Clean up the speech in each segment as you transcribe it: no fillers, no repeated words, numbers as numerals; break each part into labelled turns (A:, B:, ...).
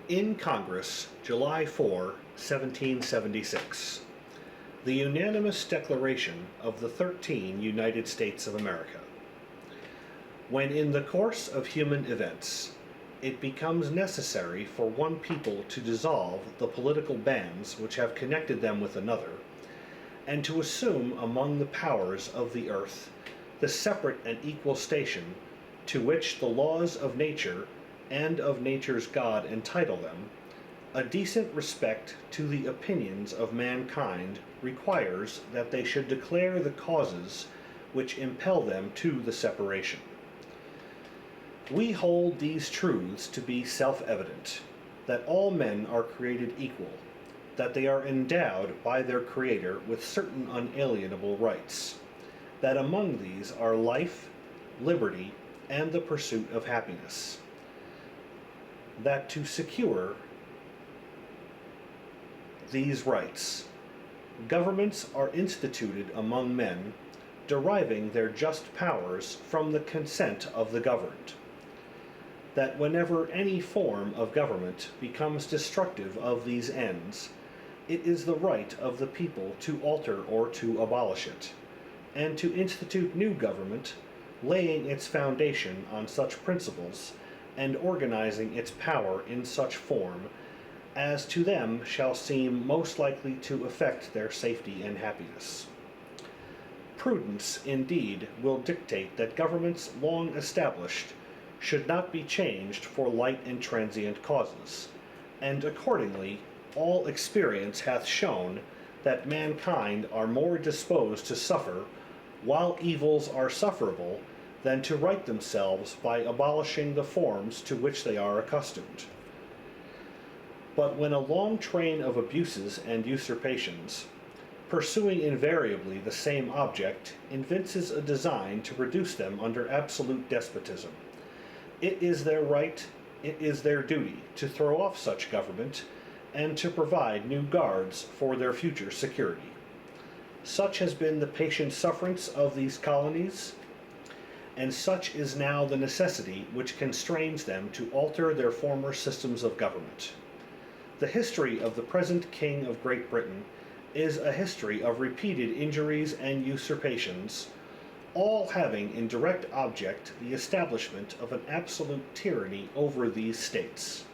A: In Congress, July 4, 1776. The unanimous Declaration of the 13 United States of America. When in the course of human events, it becomes necessary for one people to dissolve the political bands which have connected them with another, and to assume among the powers of the earth the separate and equal station to which the laws of nature and of nature's God entitle them, a decent respect to the opinions of mankind requires that they should declare the causes which impel them to the separation. We hold these truths to be self-evident, that all men are created equal, that they are endowed by their Creator with certain unalienable rights, that among these are life, liberty, and the pursuit of happiness, that to secure these rights, governments are instituted among men, deriving their just powers from the consent of the governed, that whenever any form of government becomes destructive of these ends, it is the right of the people to alter or to abolish it, and to institute new government, laying its foundation on such principles, and organizing its power in such form as to them shall seem most likely to effect their safety and happiness. Prudence, indeed, will dictate that governments long established should not be changed for light and transient causes, and accordingly all experience hath shown that mankind are more disposed to suffer while evils are sufferable than to right themselves by abolishing the forms to which they are accustomed. But when a long train of abuses and usurpations, pursuing invariably the same object, evinces a design to reduce them under absolute despotism, it is their right, it is their duty to throw off such government and to provide new guards for their future security. Such has been the patient sufferance of these colonies, and such is now the necessity which constrains them to alter their former systems of government. The history of the present King of Great Britain is a history of repeated injuries and usurpations, all having in direct object the establishment of an absolute tyranny over these states.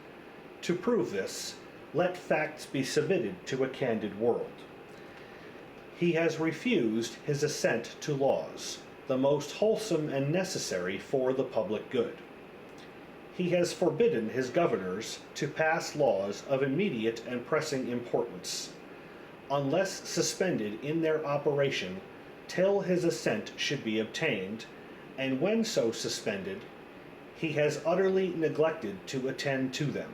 A: To prove this, let facts be submitted to a candid world. He has refused his assent to laws, the most wholesome and necessary for the public good. He has forbidden his governors to pass laws of immediate and pressing importance, unless suspended in their operation till his assent should be obtained, and when so suspended, he has utterly neglected to attend to them.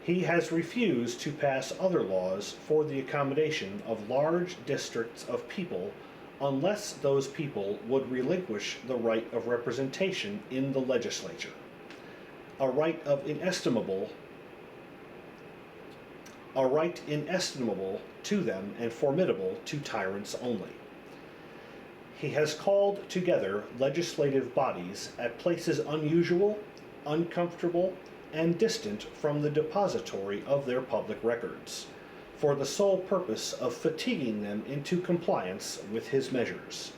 A: He has refused to pass other laws for the accommodation of large districts of people unless those people would relinquish the right of representation in the legislature, a right inestimable to them and formidable to tyrants only. He has called together legislative bodies at places unusual, uncomfortable, and distant from the depository of their public records, for the sole purpose of fatiguing them into compliance with his measures.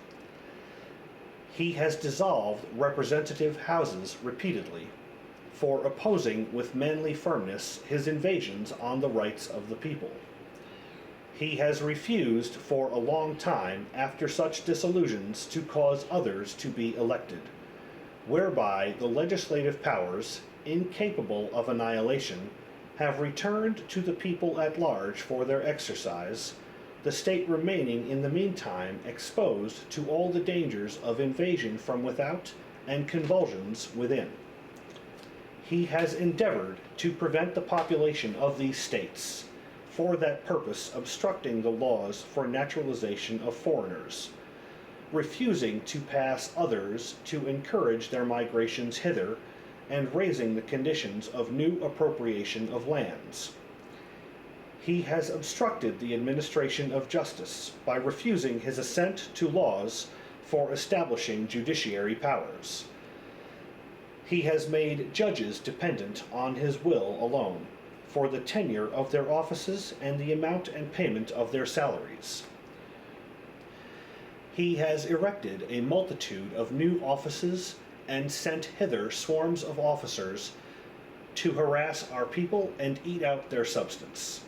A: He has dissolved representative houses repeatedly, for opposing with manly firmness his invasions on the rights of the people. He has refused for a long time after such dissolutions to cause others to be elected, whereby the legislative powers, incapable of annihilation, have returned to the people at large for their exercise, the state remaining in the meantime exposed to all the dangers of invasion from without and convulsions within. He has endeavored to prevent the population of these states, for that purpose obstructing the laws for naturalization of foreigners, refusing to pass others to encourage their migrations hither, and raising the conditions of new appropriation of lands. He has obstructed the administration of justice by refusing his assent to laws for establishing judiciary powers, He has made judges dependent on his will alone, for the tenure of their offices and the amount and payment of their salaries. He has erected a multitude of new offices and sent hither swarms of officers to harass our people and eat out their substance.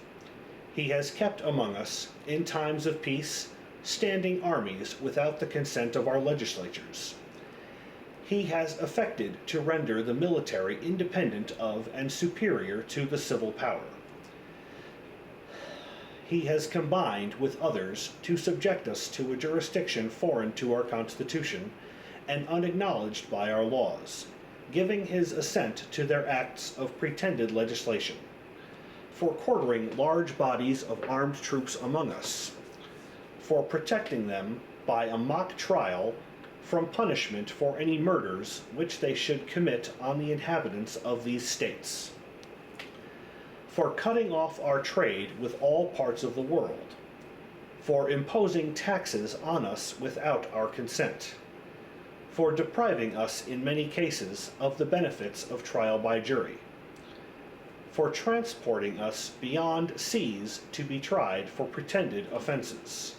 A: He has kept among us, in times of peace, standing armies without the consent of our legislatures. He has affected to render the military independent of and superior to the civil power. He has combined with others to subject us to a jurisdiction foreign to our Constitution and unacknowledged by our laws, giving his assent to their acts of pretended legislation, for quartering large bodies of armed troops among us, for protecting them by a mock trial from punishment for any murders which they should commit on the inhabitants of these states, for cutting off our trade with all parts of the world, for imposing taxes on us without our consent, for depriving us in many cases of the benefits of trial by jury, for transporting us beyond seas to be tried for pretended offenses,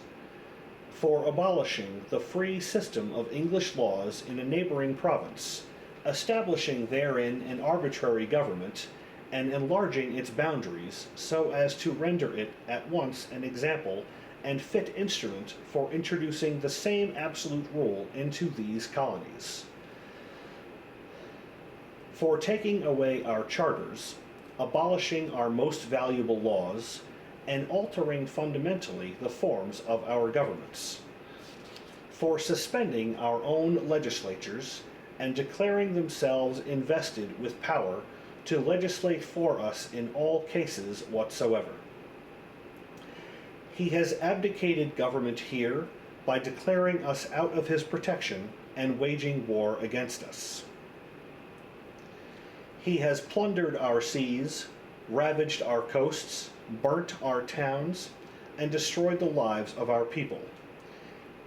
A: for abolishing the free system of English laws in a neighboring province, establishing therein an arbitrary government, and enlarging its boundaries so as to render it at once an example and fit instrument for introducing the same absolute rule into these colonies, for taking away our charters, abolishing our most valuable laws, and altering fundamentally the forms of our governments, for suspending our own legislatures and declaring themselves invested with power to legislate for us in all cases whatsoever. He has abdicated government here by declaring us out of his protection and waging war against us. He has plundered our seas, ravaged our coasts, burnt our towns, and destroyed the lives of our people.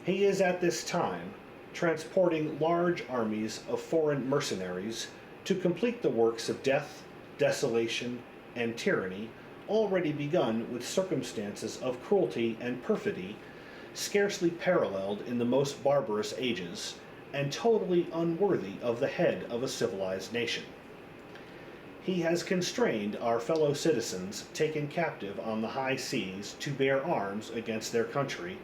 A: He is at this time transporting large armies of foreign mercenaries to complete the works of death, desolation, and tyranny already begun with circumstances of cruelty and perfidy scarcely paralleled in the most barbarous ages, and totally unworthy of the head of a civilized nation. He has constrained our fellow citizens taken captive on the high seas to bear arms against their country,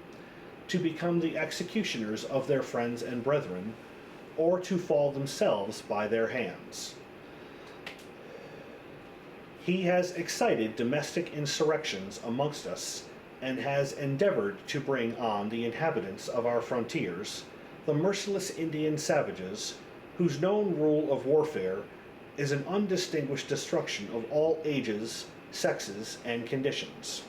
A: to become the executioners of their friends and brethren, or to fall themselves by their hands. He has excited domestic insurrections amongst us, and has endeavored to bring on the inhabitants of our frontiers, the merciless Indian savages, whose known rule of warfare is an undistinguished destruction of all ages, sexes, and conditions.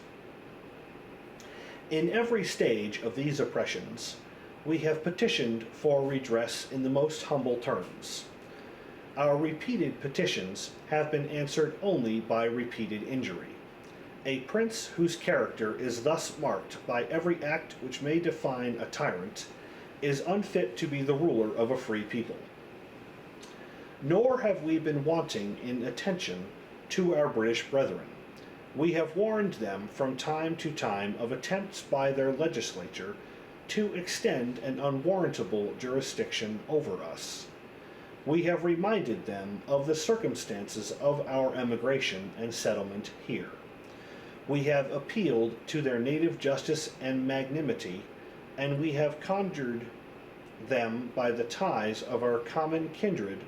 A: In every stage of these oppressions, we have petitioned for redress in the most humble terms. Our repeated petitions have been answered only by repeated injury. A prince whose character is thus marked by every act which may define a tyrant is unfit to be the ruler of a free people. Nor have we been wanting in attention to our British brethren. We have warned them from time to time of attempts by their legislature to extend an unwarrantable jurisdiction over us. We have reminded them of the circumstances of our emigration and settlement here. We have appealed to their native justice and magnanimity, and we have conjured them by the ties of our common kindred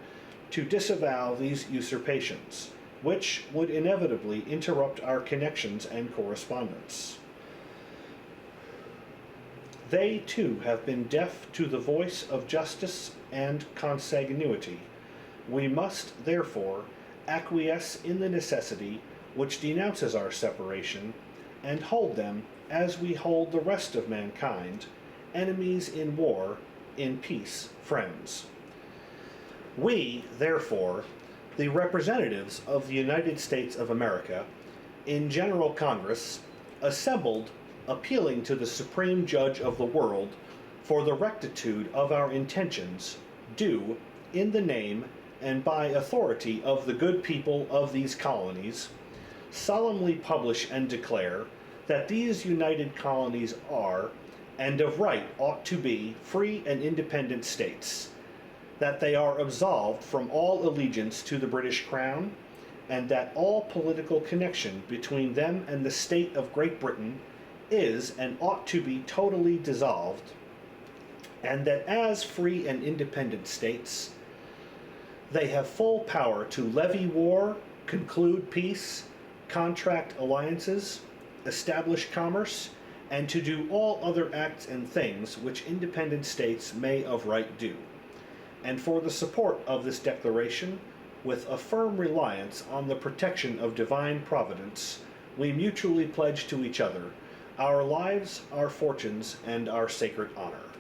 A: to disavow these usurpations, which would inevitably interrupt our connections and correspondence. They, too, have been deaf to the voice of justice and consanguinity. We must, therefore, acquiesce in the necessity which denounces our separation, and hold them, as we hold the rest of mankind, enemies in war, in peace friends. We, therefore, the representatives of the United States of America, in General Congress, assembled, appealing to the Supreme Judge of the world for the rectitude of our intentions, do, in the name and by authority of the good people of these colonies, solemnly publish and declare that these united colonies are, and of right ought to be, free and independent states, that they are absolved from all allegiance to the British Crown, and that all political connection between them and the state of Great Britain is and ought to be totally dissolved, and that as free and independent states, they have full power to levy war, conclude peace, contract alliances, establish commerce, and to do all other acts and things which independent states may of right do. And for the support of this declaration, with a firm reliance on the protection of divine providence, we mutually pledge to each other our lives, our fortunes, and our sacred honor.